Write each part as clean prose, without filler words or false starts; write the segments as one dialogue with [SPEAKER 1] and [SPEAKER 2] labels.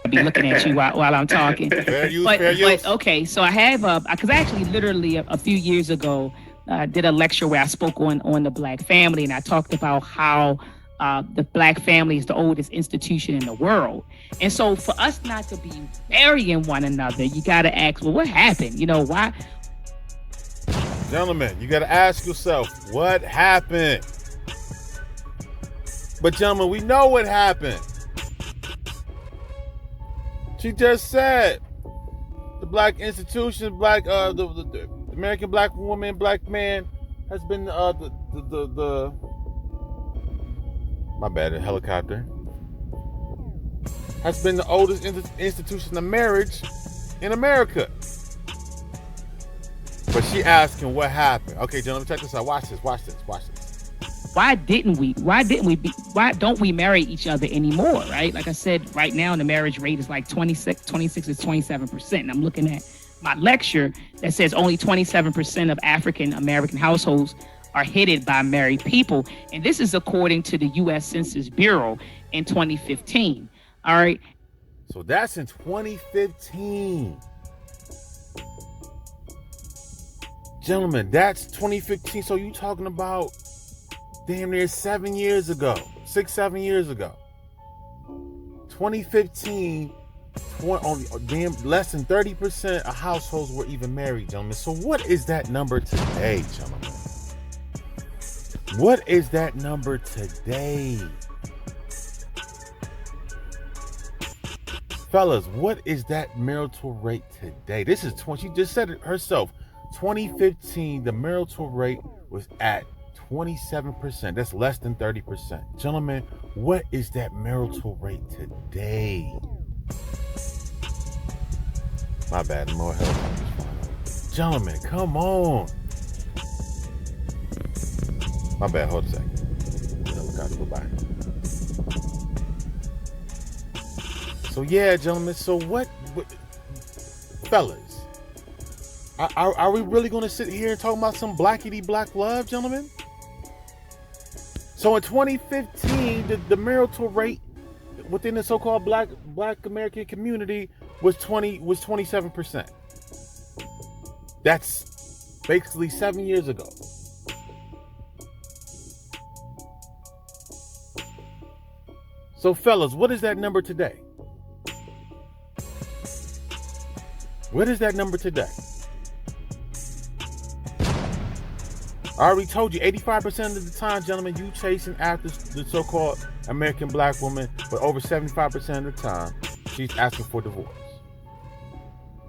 [SPEAKER 1] be looking at you while I'm talking.
[SPEAKER 2] Fair use, fair use.
[SPEAKER 1] But okay, so I have because actually literally a few years ago did a lecture where I spoke on the Black family, and I talked about how the Black family is the oldest institution in the world. And so for us not to be burying one another, you got to ask, well, what happened? You know, why?
[SPEAKER 2] Gentlemen, you got to ask yourself, what happened? But gentlemen, we know what happened. She just said the Black institution, the American Black woman, Black man has been my bad, a helicopter has been the oldest institution of marriage in America. But she asking what happened. Okay, gentlemen, check this out. Watch this.
[SPEAKER 1] Why don't we marry each other anymore, right? Like I said, right now the marriage rate is like 26 to 27%. And I'm looking at my lecture that says only 27% of African American households are headed by married people. And this is according to the U.S. Census Bureau in 2015. All right.
[SPEAKER 2] So that's in 2015. Gentlemen, that's 2015. So you talking about damn near 7 years ago, 7 years ago. 2015, only damn less than 30% of households were even married, gentlemen. So what is that number today, gentlemen? What is that number today? Fellas, what is that marital rate today? This is 20, she just said it herself. 2015, the marital rate was at 27%. That's less than 30%. Gentlemen, what is that marital rate today? My bad, more help. Gentlemen, come on. My bad, hold a second. Helicopter, go by. So yeah, gentlemen, so what fellas, are we really going to sit here and talk about some blackity black love, gentlemen? So in 2015, the marital rate within the so-called black American community was 27%. That's basically 7 years ago. So fellas, what is that number today? What is that number today? I already told you, 85% of the time, gentlemen, you chasing after the so-called American black woman, but over 75% of the time, she's asking for divorce.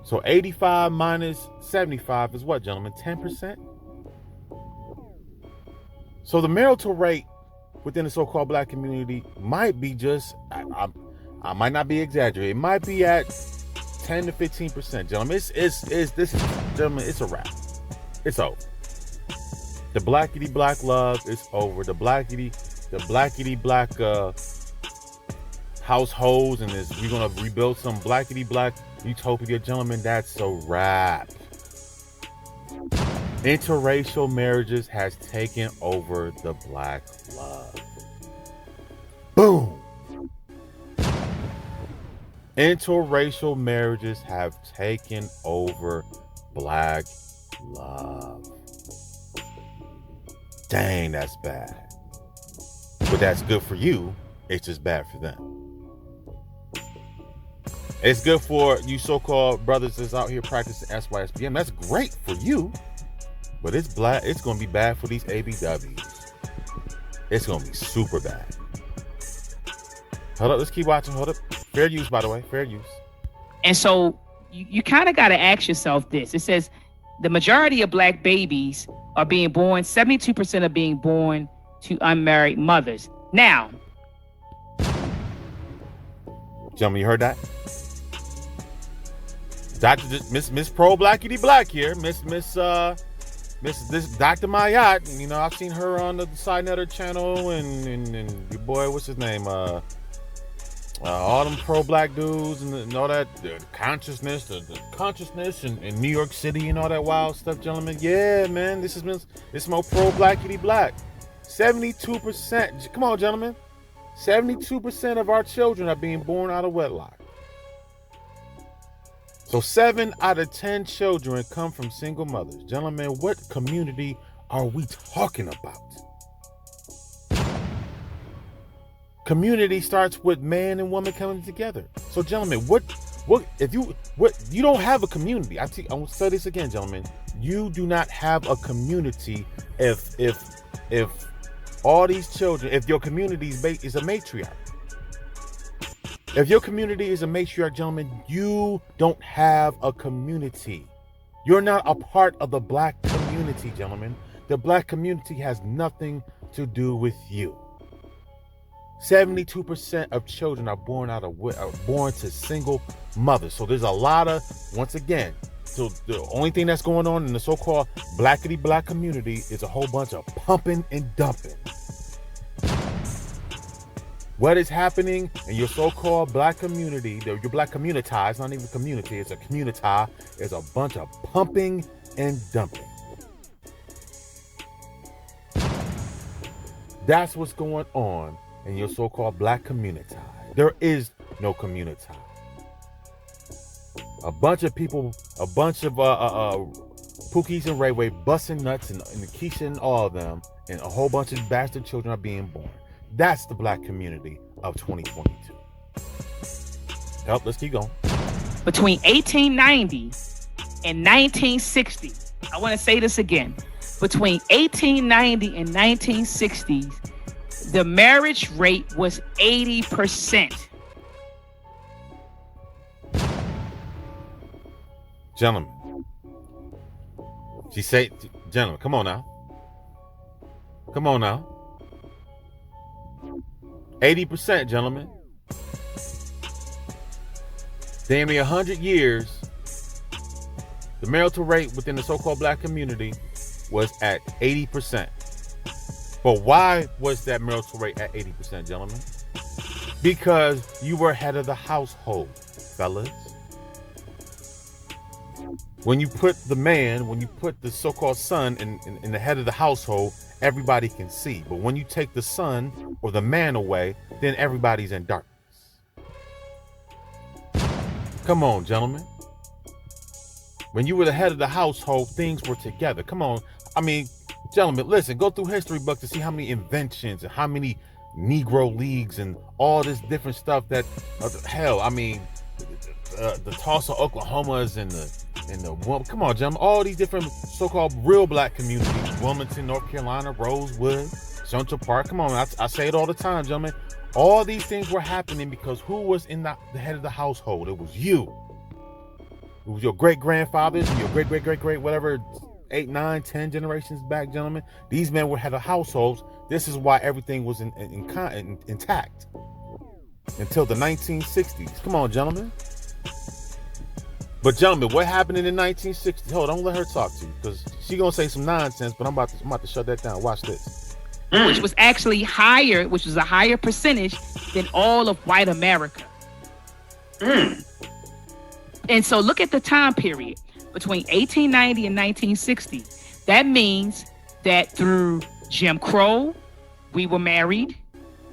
[SPEAKER 2] So 85 minus 75 is what, gentlemen? 10%? So the marital rate within the so-called black community might be just, I might not be exaggerating, it might be at 10 to 15%, gentlemen. Gentlemen, it's a wrap. It's over. The blackity black love is over. The blackity black households, and we're gonna rebuild some blackity black utopia, gentlemen. That's a wrap. Interracial marriages has taken over the black love. Boom. Interracial marriages have taken over black love. Dang, that's bad. But that's good for you. It's just bad for them. It's good for you so-called brothers that's out here practicing SYSBM. That's great for you. But it's going to be bad for these ABWs. It's going to be super bad. Hold up, let's keep watching. Hold up. Fair use, by the way. Fair use.
[SPEAKER 1] And so you kind of got to ask yourself this. It says the majority of black babies are being born, 72% are being born to unmarried mothers. Now,
[SPEAKER 2] gentlemen, you heard that? Miss Pro Blackity Black here. Miss Dr. Mayat. You know, I've seen her on the Side Netter channel and your boy, what's his name? All them pro-black dudes and all that, the consciousness in New York City and all that wild stuff, gentlemen. Yeah, man, this is more pro-blackity black. 72%, come on, gentlemen. 72% of our children are being born out of wedlock. So 7 out of 10 children come from single mothers. Gentlemen, what community are we talking about? Community starts with man and woman coming together. So, gentlemen, what if you don't have a community? I will say this again, gentlemen. You do not have a community if all these children, if your community is a matriarch. If your community is a matriarch, gentlemen, you don't have a community. You're not a part of the black community, gentlemen. The black community has nothing to do with you. 72% of children are born to single mothers. So there's a lot of, once again, so the only thing that's going on in the so-called blackity black community is a whole bunch of pumping and dumping. What is happening in your so-called black community, your black community, it's not even a community, it's a community, is a bunch of pumping and dumping. That's what's going on in your so-called black community. There is no community. A bunch of people, a bunch of Pookies and Ray Way busting nuts and Keisha and all of them, and a whole bunch of bastard children are being born. That's the black community of 2022. Let's keep going.
[SPEAKER 1] Between 1890 and 1960, I want to say this again. Between 1890 and 1960s, the marriage rate was 80%.
[SPEAKER 2] Gentlemen, she said, gentlemen, come on now. Come on now. 80%, gentlemen. Damn near 100 years, the marital rate within the so-called black community was at 80%. But why was that marital rate at 80%, gentlemen? Because you were head of the household, fellas. When you put the so-called son in the head of the household, everybody can see. But when you take the son or the man away, then everybody's in darkness. Come on, gentlemen. When you were the head of the household, things were together. Come on. I mean, gentlemen, listen, go through history books to see how many inventions and how many Negro leagues and all this different stuff that, hell, I mean, the Tulsa, Oklahomas and the come on, gentlemen, all these different so-called real black communities, Wilmington, North Carolina, Rosewood, Central Park. Come on, I say it all the time, gentlemen. All these things were happening because who was in the head of the household? It was you. It was your great-grandfathers and your great, whatever, 8, 9, 10 generations back, gentlemen. These men were head of households. This is why everything was intact until the 1960s. Come on, gentlemen. But gentlemen, what happened in the 1960s? Hold on, don't let her talk to you because she's gonna say some nonsense. But I'm about to shut that down. Watch this.
[SPEAKER 1] Which was actually higher, which was a higher percentage than all of white America. And so look at the time period between 1890 and 1960. That means that through Jim Crow, we were married.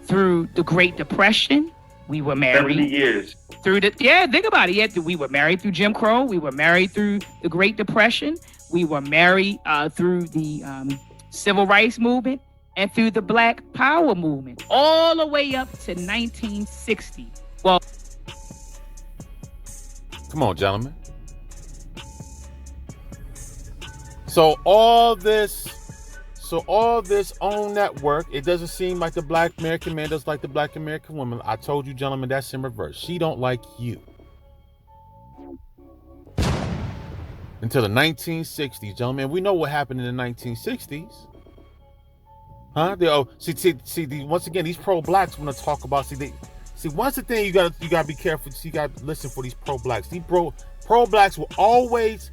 [SPEAKER 1] Through the Great Depression, we were married.
[SPEAKER 3] 70 years.
[SPEAKER 1] Think about it. Yeah, we were married through Jim Crow. We were married through the Great Depression. We were married through the Civil Rights Movement and through the Black Power Movement, all the way up to 1960. Well,
[SPEAKER 2] come on, gentlemen. So all this on network, it doesn't seem like the black American man does like the black American woman. I told you, gentlemen, that's in reverse. She don't like you. Until the 1960s, gentlemen. We know what happened in the 1960s. Huh? Once again, these pro-blacks want to talk about, once the thing you gotta be careful, you gotta listen for these pro-blacks. These pro-blacks will always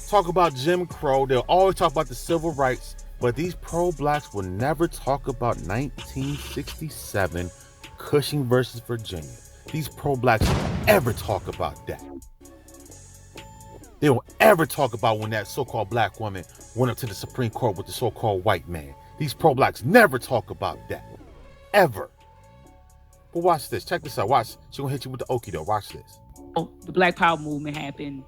[SPEAKER 2] talk about Jim Crow. They'll always talk about the civil rights. But these pro-blacks will never talk about 1967 Cushing versus Virginia. These pro-blacks will ever talk about that. They will ever talk about when that so-called black woman went up to the Supreme Court with the so-called white man. These pro-blacks never talk about that. Ever. But watch this. Check this out. Watch. She's going to hit you with the okie doke. Watch this.
[SPEAKER 1] the Black Power movement happened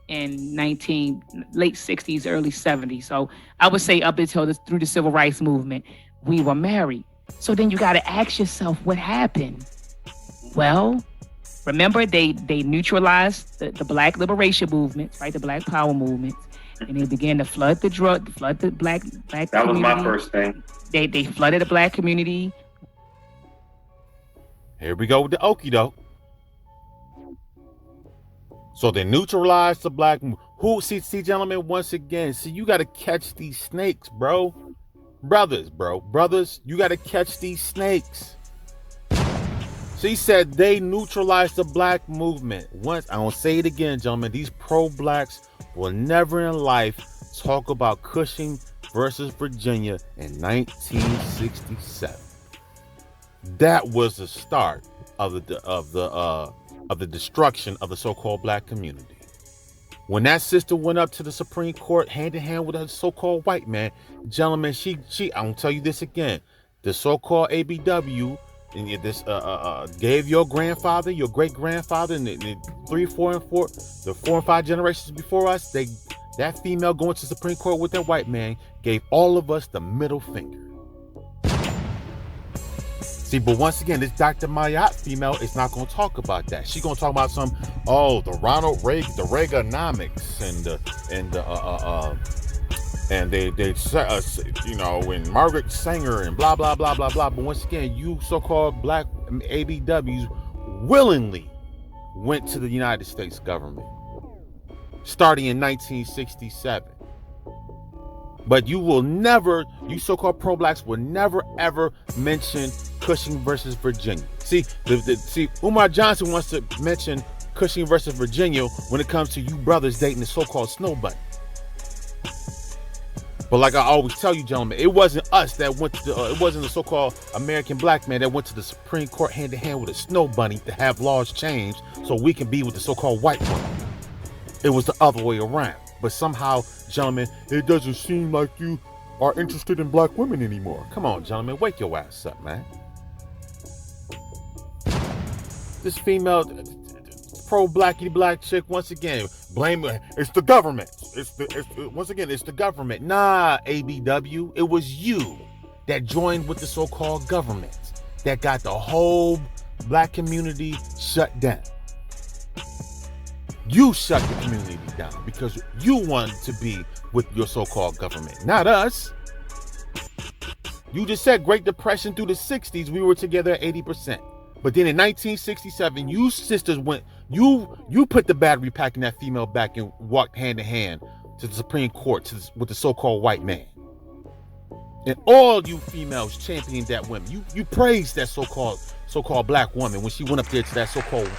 [SPEAKER 1] in late 60s, early 70s. So I would say up until through the civil rights movement, we were married. So then you got to ask yourself, what happened? Well, remember they neutralized the Black liberation movements, right? The Black Power movements, and they began to flood the black
[SPEAKER 3] That
[SPEAKER 1] community.
[SPEAKER 3] was my first thing.
[SPEAKER 1] They flooded the Black community.
[SPEAKER 2] Here we go with the okie doke. So they neutralized the black. Who see, gentlemen, once again, see, you got to catch these snakes, brothers, you got to catch these snakes. She said they neutralized the black movement. Once, I don't say it again, gentlemen, these pro-blacks will never in life talk about Cushing versus Virginia in 1967. That was the start of the destruction of the so-called black community. When that sister went up to the Supreme Court hand in hand with a so-called white man, gentlemen, she I'm gonna tell you this again. The so-called ABW and this gave your grandfather, your great grandfather, and the 3, 4, and 4, the 4 and 5 generations before us, that female going to the Supreme Court with that white man gave all of us the middle finger. See, but once again, this Dr. Mayat female is not going to talk about that. She's going to talk about the Ronald Reagan, the Reaganomics, and Margaret Sanger and blah blah blah blah blah. But once again, you so-called black ABWs willingly went to the United States government, starting in 1967. But you so-called pro-blacks will never ever mention Cushing versus Virginia. See, Umar Johnson wants to mention Cushing versus Virginia when it comes to you brothers dating the so-called snow bunny. But like I always tell you, gentlemen, it wasn't us that went to it wasn't the so-called American black man that went to the Supreme Court hand in hand with a snow bunny to have laws changed so we can be with the so-called white woman. It was the other way around. But somehow, gentlemen, it doesn't seem like you are interested in black women anymore. Come on, gentlemen, wake your ass up, man. This female pro-blackity black chick, once again, blame it's the government. Once again, it's the government. Nah, ABW, it was you that joined with the so-called government that got the whole black community shut down. You shut the community down because you wanted to be with your so-called government, not us. You just said Great Depression through the 60s, we were together at 80%. But then in 1967, you sisters you put the battery pack in that female back and walked hand in hand to the Supreme Court with the so-called white man. And all you females championed that woman. You praised that so-called black woman when she went up there to that so-called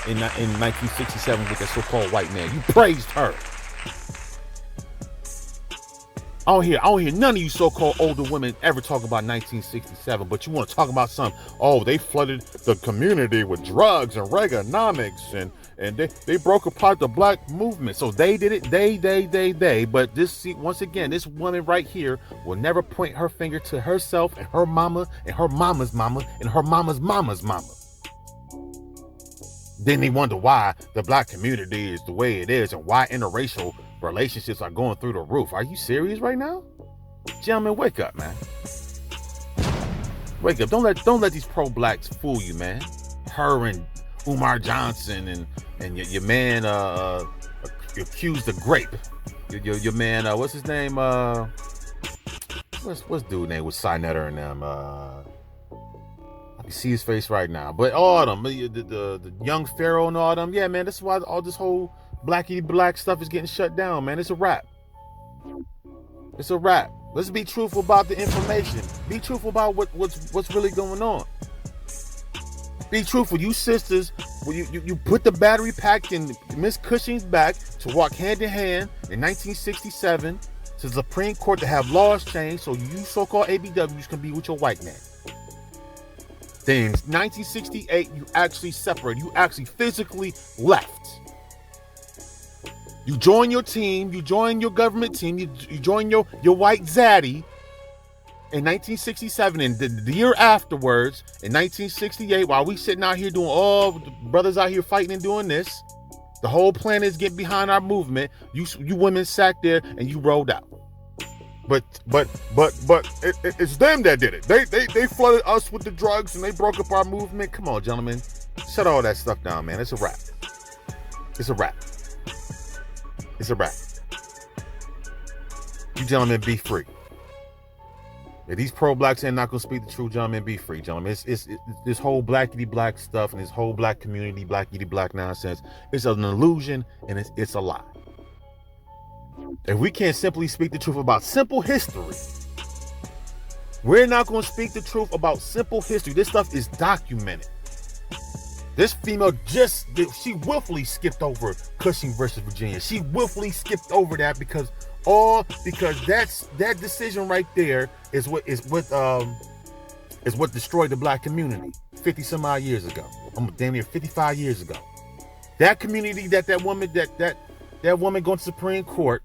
[SPEAKER 2] in 1967 with that so-called white man. You praised her. I don't hear none of you so-called older women ever talk about 1967, but you want to talk about they flooded the community with drugs and Reaganomics and they broke apart the black movement. So they did it, they. But once again, this woman right here will never point her finger to herself and her mama and her mama's mama and her mama's mama's mama. Then they wonder why the black community is the way it is and why interracial relationships are going through the roof. Are you serious right now? Gentlemen, wake up, man. Wake up. Don't let these pro-blacks fool you, man. Her and Umar Johnson and your man accused of grape. Your man, what's his name? What's dude name with Sinetter and them? I can see his face right now. But all of them, the young Pharaoh and all them, yeah, man, that's why all this whole blackity black stuff is getting shut down, man. It's a wrap. It's a wrap. Let's be truthful about the information. Be truthful about what's really going on. Be truthful. You sisters, you put the battery pack in Miss Cushing's back to walk hand in hand in 1967 to the Supreme Court to have laws changed so you so-called ABWs can be with your white man. Then in 1968, you actually separated. You actually physically left. You join your team, you join your government team, you join your white zaddy, in 1967 and the year afterwards, in 1968, while we sitting out here doing all the brothers out here fighting and doing this, the whole planet is getting behind our movement. You women sat there and you rolled out. But it's them that did it. They flooded us with the drugs and they broke up our movement. Come on, gentlemen, shut all that stuff down, man. It's a wrap. It's a wrap. It's a wrap. You gentlemen, be free. If these pro-blacks ain't not gonna speak the truth, gentlemen, be free, gentlemen. It's this whole blackity-black stuff and this whole black community, blackity-black nonsense. It's an illusion and it's a lie. If we can't simply speak the truth about simple history, we're not gonna speak the truth about simple history. This stuff is documented. This female she willfully skipped over Cushing versus Virginia. She willfully skipped over that because that decision right there is what destroyed the black community 50 some odd years ago. Damn near 55 years ago. That community that woman going to Supreme Court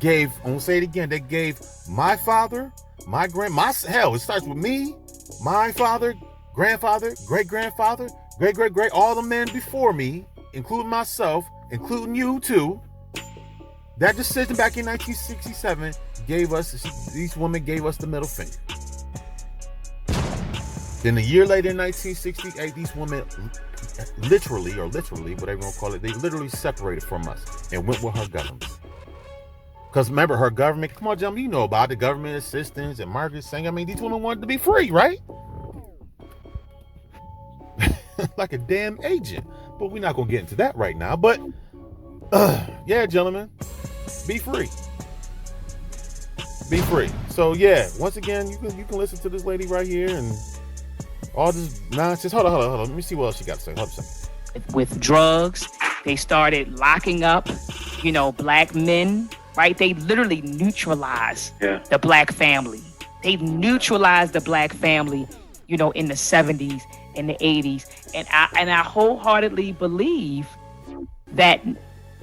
[SPEAKER 2] gave, I'm gonna say it again, they gave my father, hell, it starts with me, my father, grandfather, great-grandfather, great, all the men before me, including myself, including you too. That decision back in 1967 these women gave us the middle finger. Then a year later in 1968, these women literally, whatever you want to call it, they literally separated from us and went with her government. Because remember, her government, come on, gentlemen, you know about the government assistance and Margaret Sanger. I mean, these women wanted to be free, right? Like a damn agent. But we're not going to get into that right now. But, yeah, gentlemen, be free. Be free. So, yeah, once again, you can listen to this lady right here and all this nonsense. Hold on. Let me see what else she got to say. Hold on a second.
[SPEAKER 1] With drugs, they started locking up, black men, right? They literally neutralized the black family. They neutralized the black family, in the 70s and the 80s. And I wholeheartedly believe that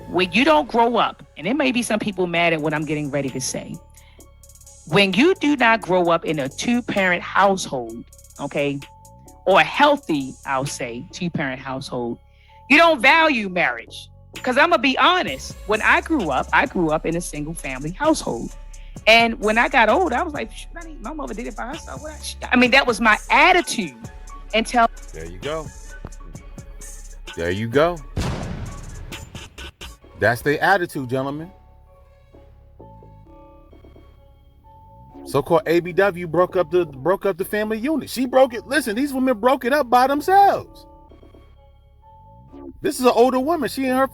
[SPEAKER 1] when you don't grow up, and there may be some people mad at what I'm getting ready to say, when you do not grow up in a two-parent household, okay, or a healthy, I'll say, two-parent household, you don't value marriage. Because I'm going to be honest, when I grew up in a single-family household. And when I got old, I was like, my mother did it by herself. I mean, that was my attitude until...
[SPEAKER 2] There you go. There you go. That's their attitude, gentlemen. So-called ABW broke up the family unit. She broke it. Listen, these women broke it up by themselves. This is an older woman. She in her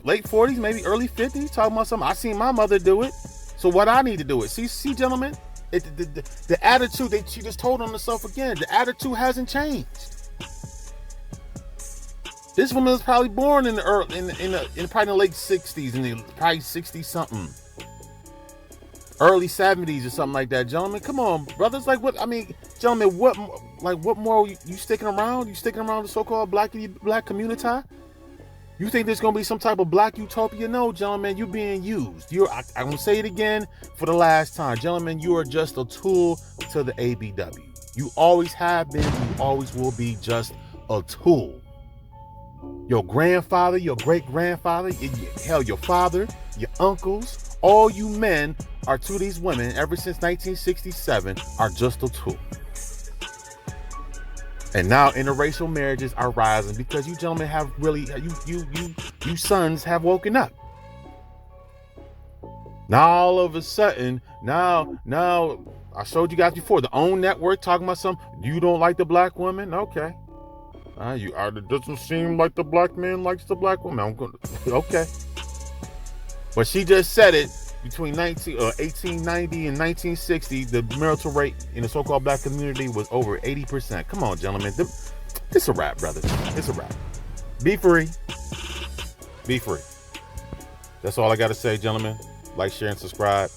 [SPEAKER 2] late 40s, maybe early 50s, talking about something. I seen my mother do it. So what I need to do it. See, gentlemen, the attitude that she just told on herself again, the attitude hasn't changed. This woman was probably born in probably in the late 60s, probably 60 something. Early 70s or something like that, gentlemen. Come on, brothers. Like what? I mean, gentlemen, what more? You sticking around? You sticking around the so-called black community? You think there's gonna be some type of black utopia? No, gentlemen, you're being used. I'm gonna say it again for the last time, gentlemen. You are just a tool to the ABW. You always have been. You always will be just a tool. Your grandfather, your great-grandfather, hell, your father, your uncles, all you men are to these women ever since 1967 are just a tool. And now interracial marriages are rising because you gentlemen have really, you sons have woken up. Now all of a sudden, now I showed you guys before, the OWN network talking about you don't like the black woman? Okay. It doesn't seem like the black man likes the black woman. Okay. But she just said it. Between 1890 and 1960, the marital rate in the so-called black community was over 80%. Come on, gentlemen. It's a wrap, brother. It's a wrap. Be free. Be free. That's all I got to say, gentlemen. Like, share, and subscribe.